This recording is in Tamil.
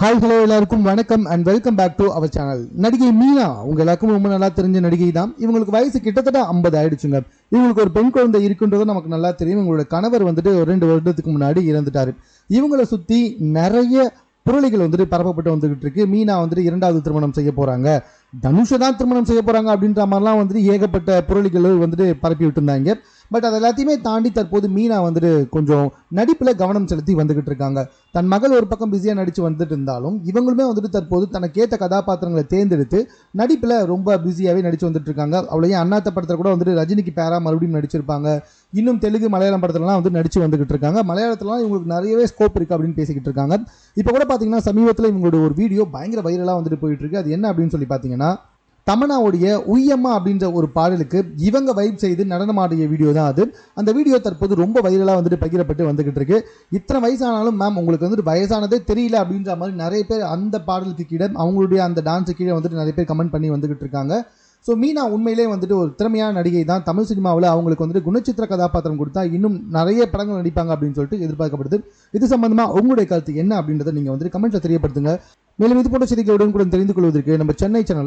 ஹாய் ஹலோ எல்லாருக்கும் வணக்கம் and welcome back to our channel. நடிகை மீனா உங்க எல்லாருக்கும் ரொம்ப நல்லா தெரிஞ்ச நடிகை தான். இவங்களுக்கு வயசு கிட்டத்தட்ட 50 ஆயிடுச்சுங்க. இவங்களுக்கு ஒரு பெண் குழந்தை இருக்குன்றதும் நமக்கு நல்லா தெரியும். இவங்களோட கணவர் வந்துட்டு ஒரு 2 வருடத்துக்கு முன்னாடி இறந்துட்டாரு. இவங்களை சுத்தி நிறைய புரளிகள் வந்துட்டு பரப்பப்பட்டு வந்துகிட்டு இருக்கு. மீனா வந்துட்டு 2வது திருமணம் செய்ய போறாங்க, தனுஷை தான் திருமணம் செய்ய போறாங்க அப்படின்ற மாதிரிலாம் வந்துட்டு ஏகப்பட்ட புரளிகள் வந்துட்டு பரப்பி விட்டு இருந்தாங்க. பட் அது எல்லாத்தையுமே தாண்டி தற்போது மீனா வந்துட்டு கொஞ்சம் நடிப்புல கவனம் செலுத்தி வந்துகிட்டு இருக்காங்க. தன் மகள் ஒரு பக்கம் பிஸியா நடிச்சு வந்துட்டு இருந்தாலும் இவங்களுமே வந்துட்டு தற்போது தனக்கு ஏற்ற கதாபாத்திரங்களை தேர்ந்தெடுத்து நடிப்புல ரொம்ப பிஸியாவே நடிச்சு வந்துட்டு இருக்காங்க. அவளையே அண்ணாத்த படத்துல கூட வந்துட்டு ரஜினிக்கு பேரா மறுபடியும் நடிச்சிருப்பாங்க. இன்னும் தெலுங்கு மலையாளம் படத்துலலாம் வந்து நடிச்சு வந்துகிட்டு இருக்காங்க. மலையாளத்துலலாம் இவங்களுக்கு நிறையவே ஸ்கோப் இருக்கு அப்படின்னு பேசிக்கிட்டு இருக்காங்க. இப்போ கூட பாத்தீங்கன்னா சமீபத்தில் இவங்களோட ஒரு வீடியோ பயங்கர வைரலா வந்துட்டு போயிட்டு இருக்கு. அது என்ன அப்படின்னு சொல்லி பாத்தீங்கன்னா, தமனாவுடைய உய்யம்மா அப்படின்ற ஒரு பாடலுக்கு இவங்க வைப் செய்து நடனமாடிய வீடியோ தான் அது. அந்த வீடியோ தற்போது ரொம்ப வைரலாக வந்துட்டு பகிரப்பட்டு வந்துகிட்டு இருக்கு. இத்தனை வயசானாலும் மேம் உங்களுக்கு வந்துட்டு வயசானதே தெரியல அப்படின்ற மாதிரி நிறைய பேர் அந்த பாடலுக்கு கீழே அவங்களுடைய அந்த டான்ஸு கீழே வந்துட்டு நிறைய பேர் கமெண்ட் பண்ணி வந்துகிட்டு இருக்காங்க. ஸோ மீனா உண்மையிலே வந்துட்டு ஒரு திறமையான நடிகை தான். தமிழ் சினிமாவில் அவங்களுக்கு வந்துட்டு குணச்சித்திர கதாபாத்திரம் கொடுத்தா இன்னும் நிறைய படங்கள் நடிப்பாங்க அப்படின்னு சொல்லிட்டு எதிர்பார்க்கப்படுது. இது சம்பந்தமாக உங்களுடைய கருத்து என்ன அப்படின்றத நீங்கள் வந்துட்டு கமெண்ட்ல தெரியப்படுத்துங்க. மேலும் இது போன்ற செய்திகளுடன் கூட தெரிந்து கொள்வதற்கு நம்ம சென்னை சேனல்